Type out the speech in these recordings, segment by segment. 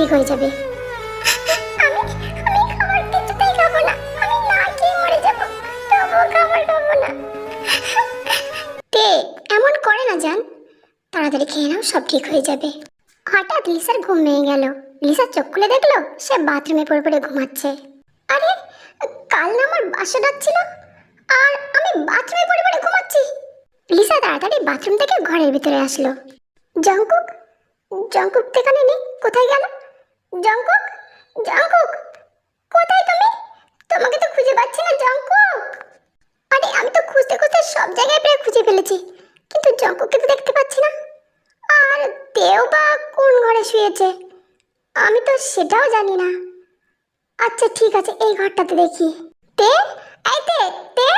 ঠিক হয়ে যাবে। আমি আমি খাবার কিছুতেই খাবো না, আমি না খেয়ে মরে যাবো, তবুও খাবার খাবো না। তে এমন করে না জান, তাড়াতাড়ি খেয়ে নাও, সব ঠিক হয়ে যাবে। হঠাৎ লিসার ঘুম ভেঙে গেল। লিসা চোখ খুলে দেখলো সে বাথরুমে পড়ে পড়ে ঘুমাচ্ছে। আরে, কাল না আমার বাসা ডাকছিল, আর আমি বাথরুমে পড়ে পড়ে ঘুমাচ্ছি। লিসা তাড়াতাড়ি বাথরুম থেকে ঘরের ভিতরে আসলো। জঙ্কুক, জঙ্কুক তো এখানে নেই, কোথায় গেল? জঙ্কুক, জঙ্কুক, কোথায় তুমি? তোমাকে তো খুঁজে পাচ্ছি না জঙ্কুক। আরে, আমি তো খুঁজতে খুঁজতে সব জায়গায় প্রায় খুঁজে ফেলেছি, কিন্তু জঙ্কুককে তো দেখতে পাচ্ছি না। আর তেও বা কোন ঘরে শুয়েছে আমি তো সেটাও জানি না। আচ্ছা ঠিক আছে, এই ঘরটাতে দেখি। তে, এই তে, তে,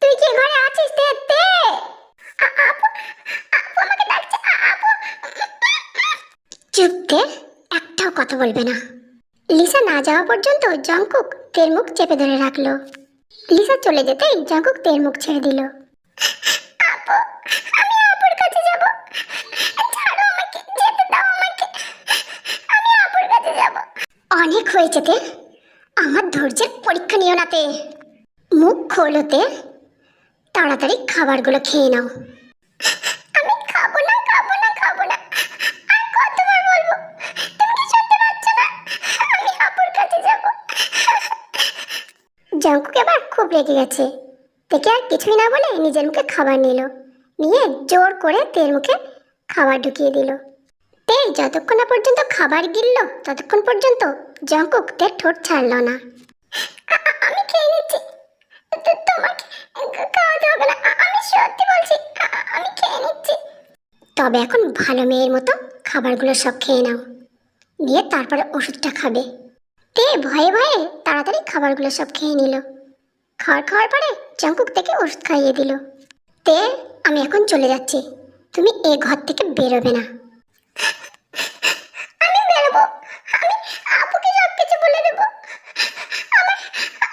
তুই কি ঘরে আছিস? তে, তে, আপু, আপু আমাকে ডাকছে, আপু। চুপ তে, একটাও কথা বলবে না। লিসা না যাওয়া পর্যন্ত জঙ্কুক তের মুখ চেপে ধরে রাখলো। লিসা চলে যেতেই জঙ্কুক তের মুখ ছেড়ে দিল। আপু, আমি আপুর কাছে যাব, ছাড়ো আমাকে, যেতে দাও আমাকে, আমি আপুর কাছে যাব। অনেক হয়েছে তে, আমার ধৈর্যের পরীক্ষা নিও না তে। মুখ খোলোতে, তাড়াতাড়ি খাবারগুলো খেয়ে নাও। আমি খাবো না, খাবো না, খাবো না, আর কতবার বলবো, তুমি কি শুনতে পাচ্ছ না? আমি আপুর কাছে যাব। জঙ্কুক এবার খুব রেগে গেছে। দেখে আর কিছুই না বলে নিজের মুখে খাবার নিল, নিয়ে জোর করে তের মুখে খাবার ঢুকিয়ে দিল। তে যতক্ষণ না পর্যন্ত খাবার গিলল ততক্ষণ পর্যন্ত জঙ্কুক তের ঠোঁট ছাড়ল না। আমি খেয়ে নিচ্ছি, তোমাকে খাওয়াতে হবে না, আমি সত্যি বলছি, আমি খেয়ে নিচ্ছি। তবে এখন ভালো মেয়ের মতো খাবারগুলো সব খেয়ে নাও, নিয়ে তারপরে ওষুধটা খাবে। তে ভয়ে ভয়ে তাড়াতাড়ি খাবারগুলো সব খেয়ে নিল। খাওয়ার পরে জঙ্কুক থেকে ওষুধ খাইয়ে দিল। তে, আমি এখন চলে যাচ্ছি, তুমি এ ঘর থেকে বেরোবে না। আমি বেরোবো, আমি আপুকে সব কিছু বলে দেবো, আমার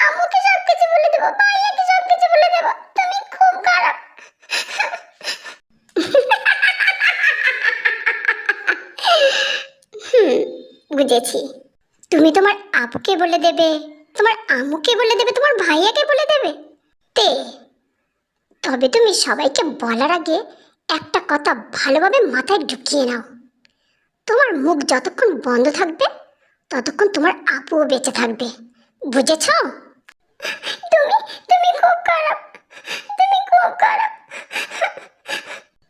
আম্মুকে সব কিছু বলে দেবো, ভাইয়াকে সব কিছু বলে দেবো, তুমি খুব খারাপ। বুঝেছি, তুমি তোমার আপুকে বলে দেবে, তোমার আম্মুকে বলে দেবে, তোমার ভাইয়াকে বলে দেবে। তে, তবে তুমি সবাইকে বলার আগে একটা কথা ভালোভাবে মাথায় ঢুকিয়ে নাও, তোমার মুখ যতক্ষণ বন্ধ থাকবে ততক্ষণ তোমার আপুও বেঁচে থাকবে, বুঝেছ? তুমি তুমি খুব খারাপ, তুমি খুব খারাপ।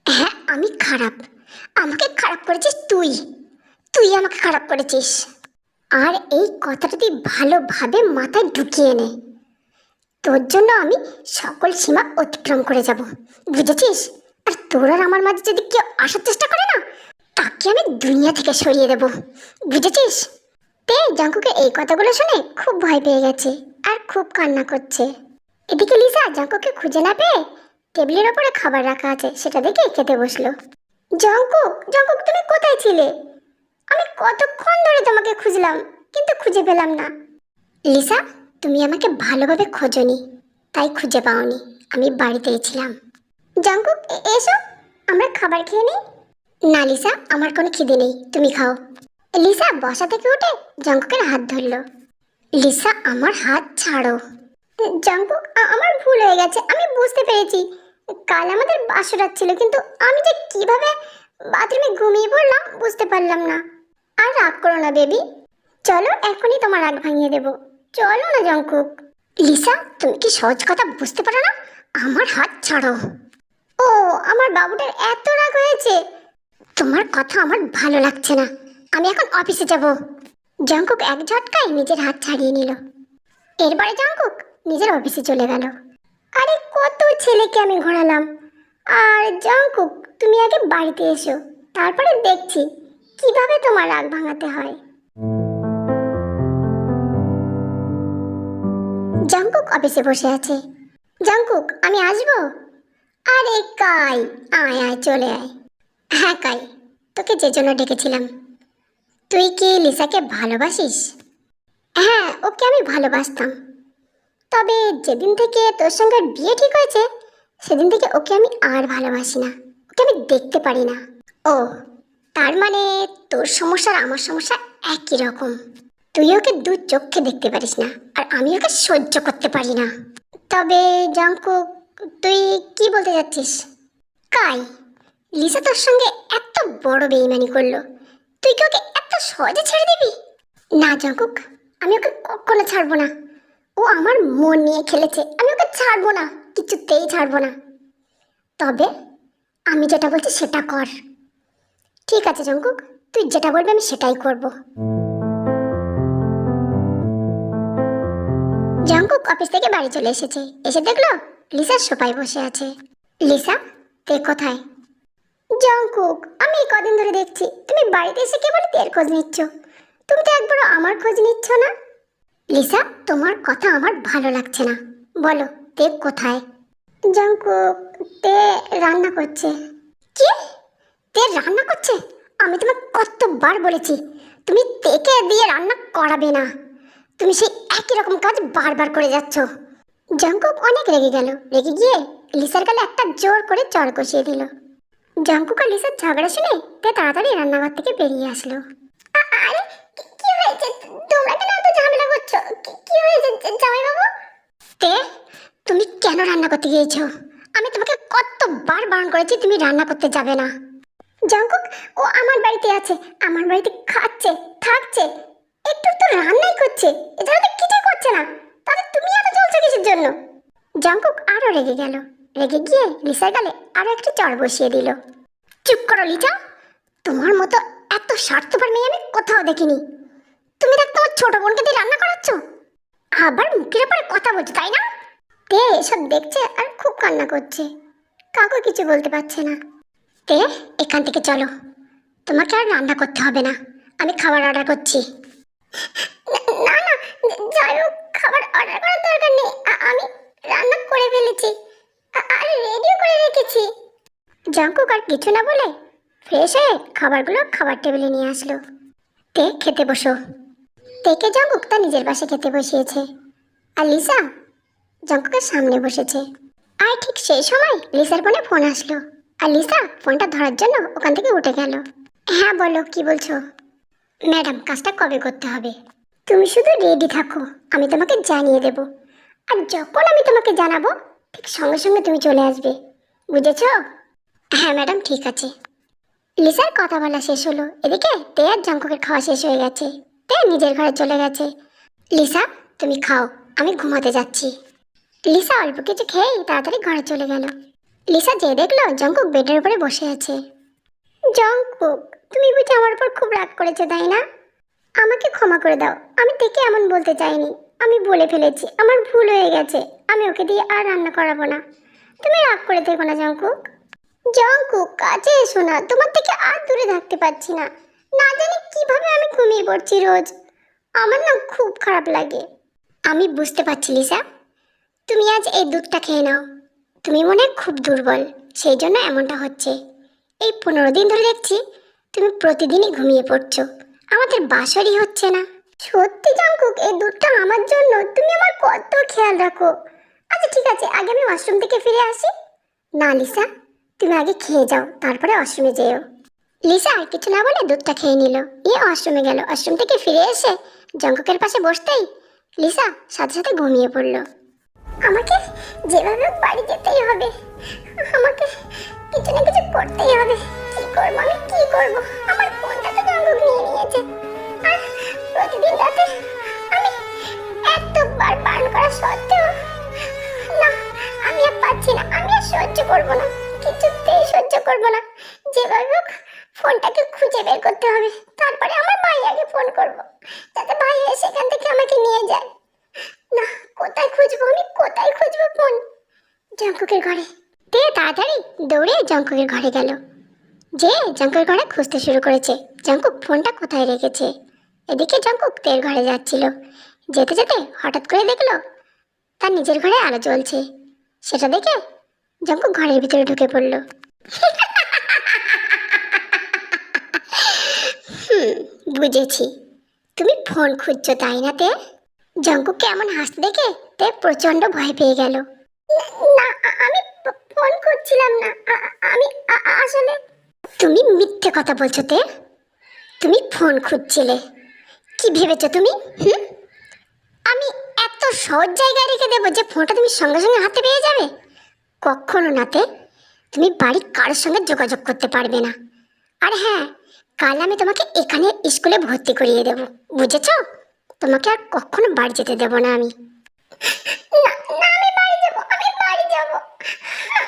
হ্যাঁ, আমি খারাপ, আমাকে খারাপ করেছিস তুই, তুই আমাকে খারাপ করেছিস। আর এই কথাটা তুই ভালোভাবে মাথায় ঢুকিয়ে নে, তোর জন্য আমি সকল সীমা অতিক্রম করে যাব, বুঝেছিস? আর তোর আর আমার মাঝে যদি কেউ আসার চেষ্টা করে না, তাকে আমি দুনিয়া থেকে সরিয়ে দেব, বুঝেছিস? তে জঙ্কুকে এই কথাগুলো শুনে খুব ভয় পেয়ে গেছে আর খুব কান্না করছে। এদিকে লিসা জঙ্কুকে খুঁজে না পেয়ে টেবিলের ওপরে খাবার রাখা আছে সেটা দেখে খেতে বসলো। জঙ্কুক, জঙ্কুক, তুমি কোথায় ছিলে? আমি কতক্ষণ ধরে তোমাকে খুঁজলাম, কিন্তু খুঁজে পেলাম না। লিসা, তুমি আমাকে ভালোভাবে খোঁজনি, তাই খুঁজে পাওনি, আমি বাড়িতেই ছিলাম। জঙ্কুক, এসো, আমরা খাবার খেয়ে নিই। না লিসা, আমার কোনো খিদে নেই, তুমি খাও। লিসা বসা থেকে উঠে জঙ্কুকের হাত ধরল। লিসা, আমার হাত ছাড়ো। জঙ্কুক, আমার ভুল হয়ে গেছে, আমি বুঝতে পেরেছি, কাল আমাদের বাসরাত ছিল, কিন্তু আমি যে কিভাবে বাথরুমে ঘুমিয়ে পড়লাম বুঝতে পারলাম না। আর রাগ করো না বেবি, চলো এখনই তোমার রাগ ভাঙিয়ে দেবো, চলো না জঙ্কুক। লিসা, তুমি কি সহজ কথা বুঝতে পারো না? আমার হাত ছাড়ো। ও, আমার বাবুটার এত রাগ হয়েছে, তোমার কথা আমার ভালো লাগছে না, আমি এখন অফিসে যাব। জঙ্কুক এক ঝটকায় নিজের হাত ছাড়িয়ে নিল। এরপরে জঙ্কুক নিজের অফিসে চলে গেল। আরে কত ছেলেকে আমি ঘোরালাম, আর জঙ্কুক তুমি আগে বাড়িতে এসো, তারপরে দেখছি কিভাবে তোমার রাগ ভাঙাতে হয়। জঙ্কুক অফিসে বসে আছে। জঙ্কুক, আমি আসবো? আরে কাই, আয় আয়, চলে আয়। হ্যাঁ কাই, তোকে যে জন্য ডেকেছিলাম। তুই কি লিসাকে ভালোবাসিস? হ্যাঁ, ওকে আমি ভালোবাসতাম, তবে যেদিন থেকে তোর সঙ্গে বিয়ে ঠিক হয়েছে সেদিন থেকে ওকে আমি আর ভালোবাসি না, ওকে আমি দেখতে পারি না। ও, তার মানে তোর সমস্যা আর আমার সমস্যা একই রকম। তুই ওকে দু চোখে দেখতে পারিস না, আর আমি ওকে সহ্য করতে পারি না। তবে জাঙ্কুক, তুই কি বলতে যাচ্ছিস? কাই, লিসা তোর সঙ্গে এত বড় বেইমানি করলো, তুই কি ওকে এত সহজে ছেড়ে দিবি? না জাঙ্কুক, আমি ওকে কখনো ছাড়বো না। ও আমার মন নিয়ে খেলেছে, আমি ওকে ছাড়বো না, কিছুতেই ছাড়বো না। তবে আমি যেটা বলছি সেটা কর। ঠিক আছে জাঙ্কুক, তুই যেটা বলবি আমি সেটাই করব। জাঙ্কুক অফিস থেকে বাড়ি চলে এসেছে, এসে দেখলো লিসার সোফায় বসে আছে। লিসা, তুই কোথায়? জাঙ্কুক, আমি এই কদিন ধরে দেখছি তুমি বাড়িতে এসে কেবল তের খোঁজ নিচ্ছ, তুমি তো একবারও আমার খোঁজ নিচ্ছ না। লিসা, তোমার কথা আমার ভালো লাগছে না, বলো তে কোথায়? জাঙ্কুক, তে রান্না করছে। কি? তে রান্না করছে? আমি তোমাকে কতবার বলেছি তুমি তেকে দিয়ে রান্না করাবে না, তুমি সেই একই রকম কাজ বারবার করে যাচ্ছ। জাঙ্কুক অনেক রেগে গেল, রেগে গিয়ে লিসার গালে একটা জোর করে চড় কষিয়ে দিল। জাঙ্কুক আর লিসার ঝগড়া শুনে তে তাড়াতাড়ি রান্নাঘর থেকে বেরিয়ে আসলো। আরে কি হয়েছে? তোমরা কেন এত ঝামেলা করছো? কি হয়েছে জামাইবাবু? তে, তুমি কেন রান্না করতে গিয়েছো? আমি তোমাকে কতবার বারণ করেছি তুমি রান্না করতে যাবে না। জাঙ্কুক, ও আমার বাড়িতে আছে, আমার বাড়িতে খাচ্ছে, থাকছে, একটু তো রান্নাই করছে, এছাড়া তো কিছুই করছে না, তাহলে তুমি এত চলছো কিসের জন্য? জাঙ্কুক আরো রেগে গেল, রেগে গিয়ে লিসার গালে আরো একটি চড় বসিয়ে দিল। চুপ করো লিজা, তোমার মতো এত স্বার্থপর মেয়ে আমি কোথাও দেখিনি। তুমি দেখ তোমার ছোট বোনকে দিয়ে রান্না করাচ্ছ, আবার মুখের উপরে কথা বলছো, তাই না? তে এসব দেখছে আর খুব কান্না করছে, কাউকে কিছু বলতে পারছে না। তে, এখান থেকে চলো, তোমাকে আর রান্না করতে হবে না, আমি খাবার অর্ডার করছি। না না, যাই হোক, খাবার অর্ডার করার দরকার নেই, আমি রান্না করে ফেলেছি আর রেডিও করে রেখেছি। জাঙ্কুক আর কিছু না বলে ফ্রেশ হয়ে খাবারগুলো খাবার টেবিলে নিয়ে আসলো। তে, খেতে বসো। তেকে জাঙ্কুক তার নিজের পাশে খেতে বসিয়েছে, আর লিসা জাঙ্কুকের সামনে বসেছে। আর ঠিক সেই সময় লিসার ফোনে ফোন আসলো, আর লিসা ফোনটা ধরার জন্য ওখান থেকে উঠে গেল। হ্যাঁ বলো, কি বলছো? ম্যাডাম, কাজটা কবে করতে হবে? তুমি শুধু রেডি থাকো, আমি তোমাকে জানিয়ে দেব, আর যখন আমি তোমাকে জানাবো ঠিক সঙ্গে সঙ্গে তুমি চলে আসবে, বুঝেছো? হ্যাঁ ম্যাডাম, ঠিক আছে। লিসার কথা বলা শেষ হলো, এদিকে তে আর জাঙ্কুকের খাওয়া শেষ হয়ে গেছে, তে নিজের ঘরে চলে গেছে। লিসা, তুমি খাও, আমি ঘুমাতে যাচ্ছি। লিসা অল্প কিছু খেয়েই তাড়াতাড়ি ঘরে চলে গেল। লিসা যে দেখলো জাঙ্কুক বেডের উপরে বসে আছে। জাঙ্কুক, তুমি বুঝি আমার উপর খুব রাগ করেছো, তাই না? আমাকে ক্ষমা করে দাও, আমি থেকে এমন বলতে চাইনি, আমি বলে ফেলেছি, আমার ভুল হয়ে গেছে, আমি ওকে দিয়ে আর রান্না করাবো না, তুমি রাগ করে থেকো না জাঙ্কুক। জাঙ্কুক, কাছে এসো না, তোমার থেকে আর দূরে থাকতে পারছি না, না জানি কিভাবে আমি ঘুমিয়ে পড়ছি রোজ, আমার না খুব খারাপ লাগে। আমি বুঝতে পারছি লিসা, তুমি আজ এই দুধটা খেয়ে নাও, তুমি মনে হয় খুব দুর্বল, সেই জন্য এমনটা হচ্ছে। এই 15 দিন ধরে দেখছি তুমি প্রতিদিনই ঘুমিয়ে পড়ছো, আমাদের বাসরই হচ্ছে না। সত্যি জাঙ্কুক, এই দুধটা আমার জন্য, তুমি আমার কত খেয়াল রাখো। আচ্ছা ঠিক আছে, আগে আমি ওয়াশরুম থেকে ফিরে আসি। না লিসা, তুমি আগে খেয়ে যাও, তারপরে ওয়াশরুমে যেও। লিসা আর কিছু না বলে দুধটা খেয়ে নিল, নিয়ে ওয়াশরুমে গেল। ওয়াশরুম থেকে ফিরে এসে জাঙ্কুকের পাশে বসতেই লিসা সাথে সাথে ঘুমিয়ে পড়ল। আমাকে যেভাবে বাড়ি যেতেই হবে, আমাকে কিছু না কিছু করতেই হবে। কি করবো আমি, কি করবো? আমার ফোনটা তো জাঙ্কুক নিয়ে নিয়েছে, আর প্রতিদিন রাতে আমি এতবার বারণ করা সত্ত্বেও না, আমি আর পাচ্ছি না, আমি আর সহ্য করবো না, কিছুতেই সহ্য করবো না। যেভাবে হোক ফোনটাকে খুঁজে বের করতে হবে, তারপরে আমার ভাইয়াকে ফোন করবো, যাতে ভাইয়া সেখান থেকে আমাকে নিয়ে যায়। না, কোথায় খুঁজবো আমি, কোথায় খুঁজবো ফোন? জাঙ্কুকের ঘরে। তে তাড়াতাড়ি দৌড়ে জাঙ্কুকের ঘরে গেল, যে জাঙ্কুকের ঘরে খুঁজতে শুরু করেছে জাঙ্কুক ফোনটা কোথায় রেখেছে। এদিকে জাঙ্কুক তের ঘরে যাচ্ছিল, যেতে যেতে হঠাৎ করে দেখলো তার নিজের ঘরে আলো জ্বলছে। সেটা দেখে জাঙ্কুক ঘরের ভিতরে ঢুকে পড়ল। বুঝেছি, তুমি ফোন খুঁজছো তাই না তে? জাঙ্কুককে এমন হাসতে দেখে তে প্রচন্ড ভয় পেয়ে গেল। না, আমি ফোন খুঁজছিলাম না, আমি আসলে। তুমি মিথ্যে কথা বলছো তে, তুমি ফোন খুঁজছিলে, কি ভেবেছো তুমি? হুম, আমি এত সহজ জায়গায় রেখে দেবো যে ফোনটা তুমি সঙ্গে সঙ্গে হাতে পেয়ে যাবে? কখনো নাতে। তুমি বাড়ির কারোর সঙ্গে যোগাযোগ করতে পারবে না। আর হ্যাঁ, কাল আমি তোমাকে এখানে স্কুলে ভর্তি করিয়ে দেব, বুঝেছো? তোমাকে আর কখনো বাড়ি যেতে দেবো না আমি। না না, আমি বাড়ি যাব, আমি বাড়ি যাব।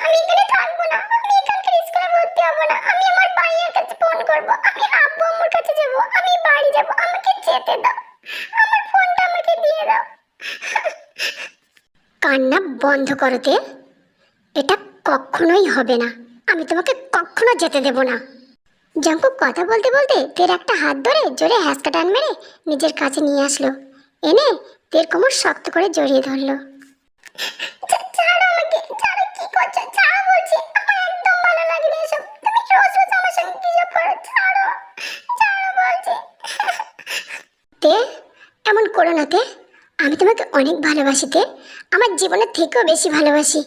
আমি এখানে থাকবো না, আমি এখানকার স্কুলে ভর্তি হব না। আমি আমার ভাইয়ের কাছে ফোন করব, আমি আব্বু আম্মুর কাছে যাব, আমি বাড়ি যাব। আমাকে যেতে দাও, আমার ফোনটা আমাকে দিয়ে দাও। কান্না বন্ধ করতে। এটা কখনোই হবে না। আমি তোমাকে কখনো যেতে দেব না। জাঙ্কুক কথা বলতে বলতে তের একটা হাত ধরে জোরে হ্যাঁচকা টান মেরে নিজের কাছে নিয়ে আসলো। এনে তের কোমর শক্ত করে জড়িয়ে ধরলো। ছাড়ো আমাকে, ছাড়ো, কি করছো? ছাড়ো বলছি, আমার একদম ভালো লাগে না এসব। তুমি রোজ রোজ আমার সঙ্গে কি সব করো? ছাড়ো, ছাড়ো বলছি। তে, এমন করো না তে। আমি তোমাকে অনেক ভালোবাসি তে, আমার জীবনের থেকেও বেশি ভালোবাসি।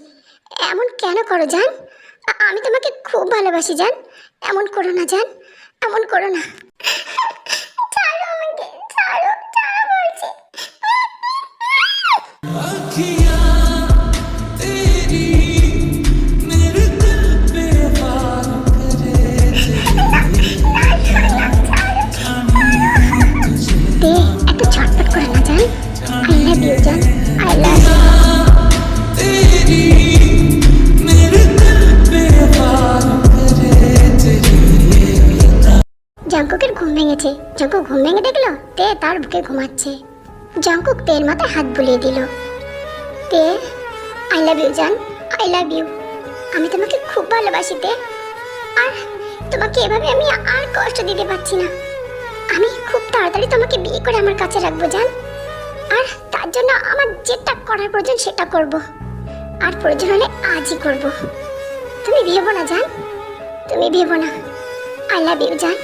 এমন কেন করো জান? আমি তোমাকে খুব ভালোবাসি জান। এমন করো না জান, এমন করো না। ছাড়ো আমাকে, ছাড়ো, ছাড়ো বলছি। তে, একটু ছটফট করে না জান। আই লাভ ইউ জান, আই লাভ ইউ। জাঙ্কুকের ঘুম ভেঙেছে। জাঙ্কুক ঘুম ভেঙে দেখলো তে তার বুকে ঘুমাচ্ছে। জাঙ্কুক তের মাথায় হাত বুলিয়ে দিল। তে, আই লাভ ইউ জান, আই লাভ ইউ। আমি তোমাকে খুব ভালোবাসি তে। আর তোমাকে এভাবে আমি আর কষ্ট দিতে পারছি না। আমি খুব তাড়াতাড়ি তোমাকে বিয়ে করে আমার কাছে রাখবো জান। আর তার জন্য আমার যেটা করার প্রয়োজন সেটা করব। আর প্রয়োজন হলে আজই করব। তুমি ভেবো না জান, তুমি ভেবো না। আই লাভ ইউ জান।